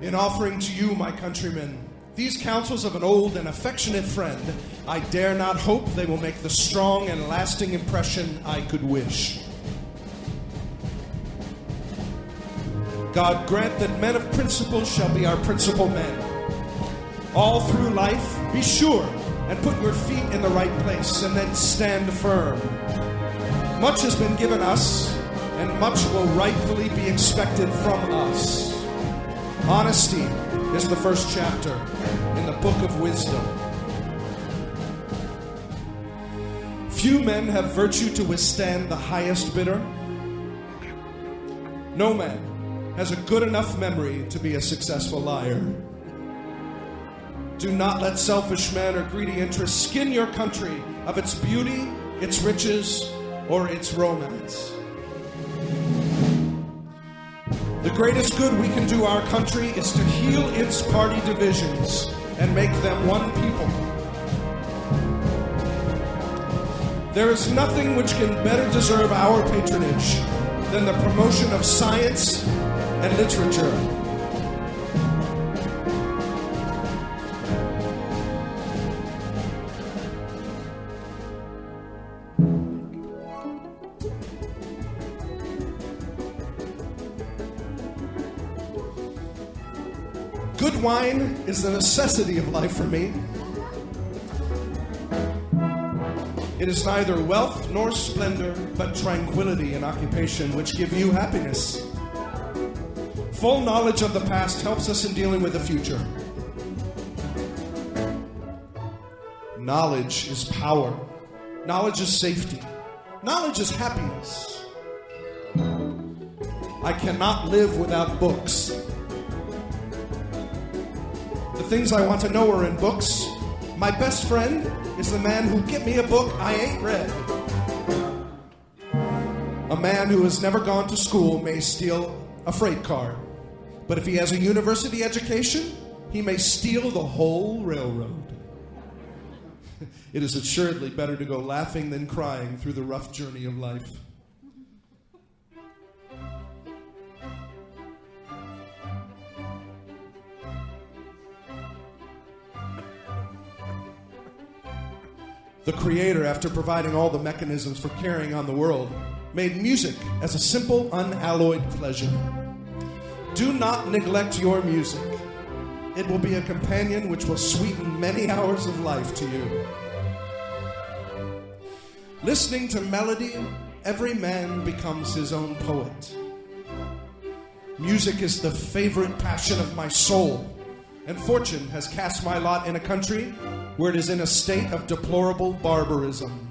In offering to you, my countrymen, these counsels of an old and affectionate friend, I dare not hope they will make the strong and lasting impression I could wish. God grant that men of principle shall be our principal men. All through life, be sure and put your feet in the right place and then stand firm. Much has been given us, and much will rightfully be expected from us. Honesty is the first chapter in the book of wisdom. Few men have virtue to withstand the highest bidder. No man has a good enough memory to be a successful liar. Do not let selfish men or greedy interests skin your country of its beauty, its riches, or its romance. The greatest good we can do our country is to heal its party divisions and make them one people. There is nothing which can better deserve our patronage than the promotion of science and literature. Good wine is the necessity of life for me. It is neither wealth nor splendor, but tranquility and occupation which give you happiness. Full knowledge of the past helps us in dealing with the future. Knowledge is power. Knowledge is safety. Knowledge is happiness. I cannot live without books. The things I want to know are in books. My best friend is the man who get me a book I ain't read. A man who has never gone to school may steal a freight car, but if he has a university education, he may steal the whole railroad. It is assuredly better to go laughing than crying through the rough journey of life. The Creator, after providing all the mechanisms for carrying on the world, made music as a simple, unalloyed pleasure. Do not neglect your music. It will be a companion which will sweeten many hours of life to you. Listening to melody, every man becomes his own poet. Music is the favorite passion of my soul, and fortune has cast my lot in a country where it is in a state of deplorable barbarism.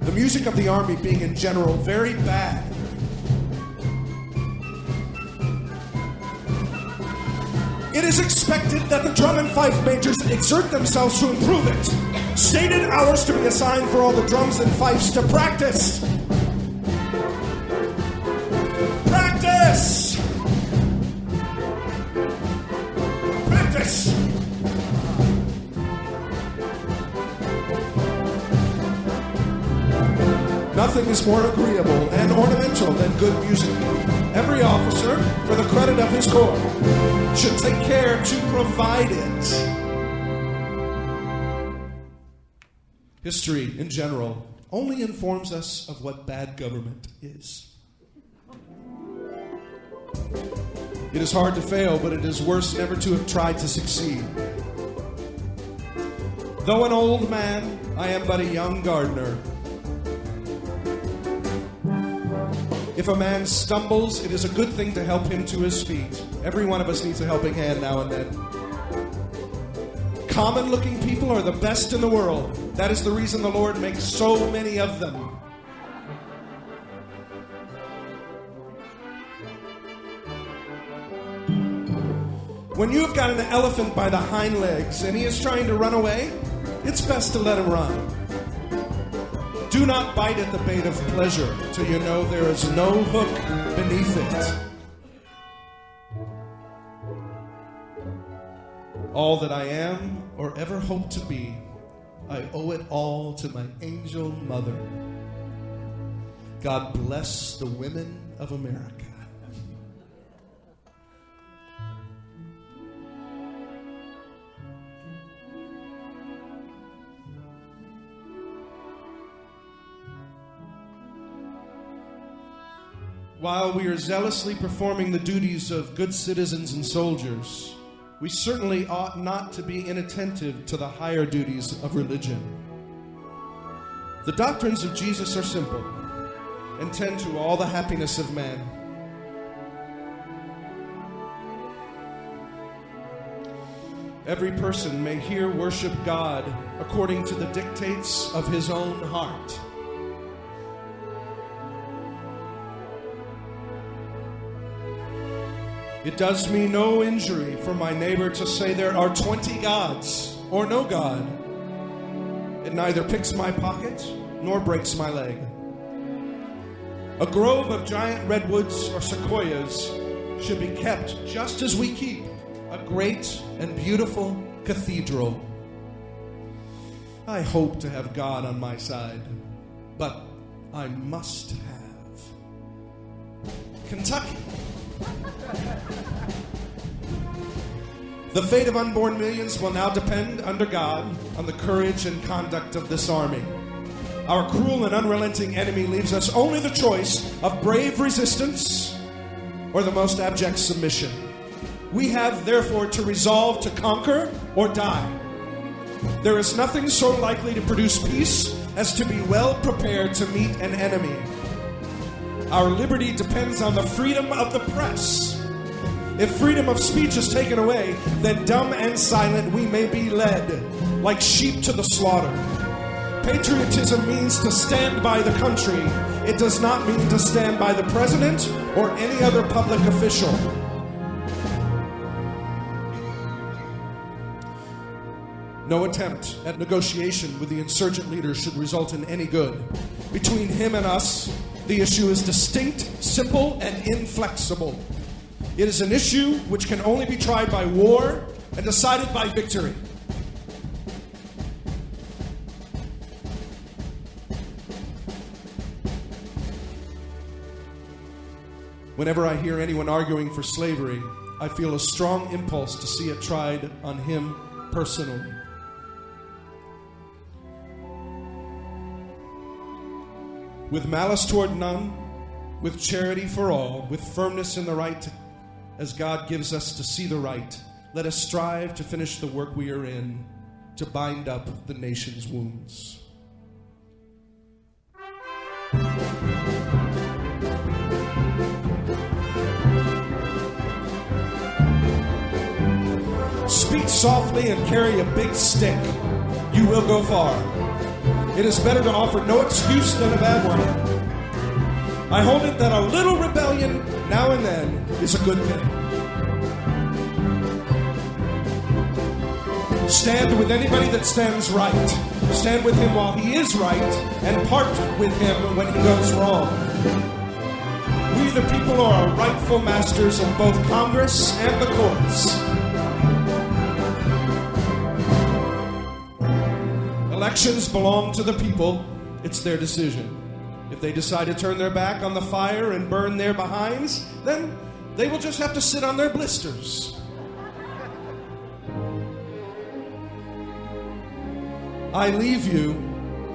The music of the army being in general very bad, it is expected that the drum and fife majors exert themselves to improve it. Stated hours to be assigned for all the drums and fifes to practice. Practice! Practice! Nothing is more agreeable and ornamental than good music. Every officer, for the credit of his corps, should take care to provide it. History, in general, only informs us of what bad government is. It is hard to fail, but it is worse never to have tried to succeed. Though an old man, I am but a young gardener. If a man stumbles, it is a good thing to help him to his feet. Every one of us needs a helping hand now and then. Common-looking people are the best in the world. That is the reason the Lord makes so many of them. When you've got an elephant by the hind legs and he is trying to run away, it's best to let him run. Do not bite at the bait of pleasure till you know there is no hook beneath it. All that I am or ever hope to be, I owe it all to my angel mother. God bless the women of America. while we are zealously performing the duties of good citizens and soldiers, we certainly ought not to be inattentive to the higher duties of religion. The doctrines of Jesus are simple and tend to all the happiness of man. Every person may here worship God according to the dictates of his own heart. It does me no injury for my neighbor to say there are 20 gods or no God. It neither picks my pocket nor breaks my leg. A grove of giant redwoods or sequoias should be kept just as we keep a great and beautiful cathedral. I hope to have God on my side, but I must have Kentucky. The fate of unborn millions will now depend, under God, on the courage and conduct of this army. Our cruel and unrelenting enemy leaves us only the choice of brave resistance or the most abject submission. We have, therefore, to resolve to conquer or die. There is nothing so likely to produce peace as to be well prepared to meet an enemy. Our liberty depends on the freedom of the press. If freedom of speech is taken away, then dumb and silent we may be led, like sheep to the slaughter. Patriotism means to stand by the country. It does not mean to stand by the president or any other public official. No attempt at negotiation with the insurgent leader should result in any good. Between him and us, the issue is distinct, simple, and inflexible. It is an issue which can only be tried by war and decided by victory. Whenever I hear anyone arguing for slavery, I feel a strong impulse to see it tried on him personally. With malice toward none, with charity for all, with firmness in the right, as God gives us to see the right, let us strive to finish the work we are in, to bind up the nation's wounds. Speak softly and carry a big stick. You will go far. It is better to offer no excuse than a bad one. I hold it that a little rebellion now and then is a good thing. Stand with anybody that stands right. Stand with him while he is right, and part with him when he goes wrong. We the people are our rightful masters in both Congress and the courts. Elections belong to the people. It's their decision. If they decide to turn their back on the fire and burn their behinds, then they will just have to sit on their blisters. I leave you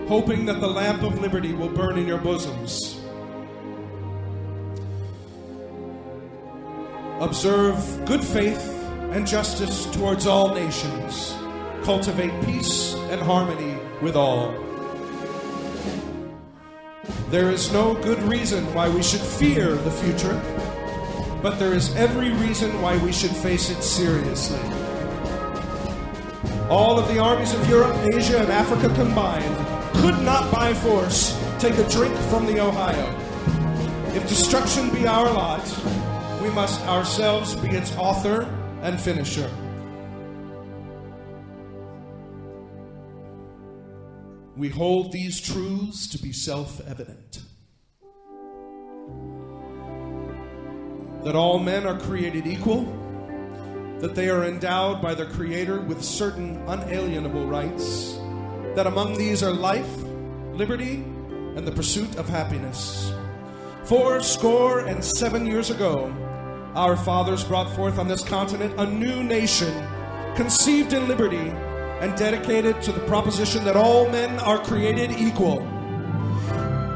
hoping that the lamp of liberty will burn in your bosoms. Observe good faith and justice towards all nations. Cultivate peace and harmony with all. There is no good reason why we should fear the future, but there is every reason why we should face it seriously. All of the armies of Europe, Asia, and Africa combined could not by force take a drink from the Ohio. If destruction be our lot, we must ourselves be its author and finisher. We hold these truths to be self-evident. That all men are created equal, that they are endowed by their Creator with certain unalienable rights, that among these are life, liberty, and the pursuit of happiness. 77 years ago, our fathers brought forth on this continent a new nation, conceived in liberty, and dedicated to the proposition that all men are created equal.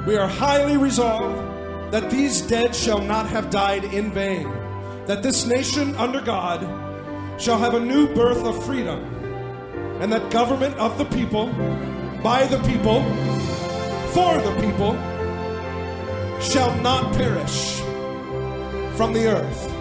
We are highly resolved that these dead shall not have died in vain, that this nation under God shall have a new birth of freedom, and that government of the people, by the people, for the people, shall not perish from the earth.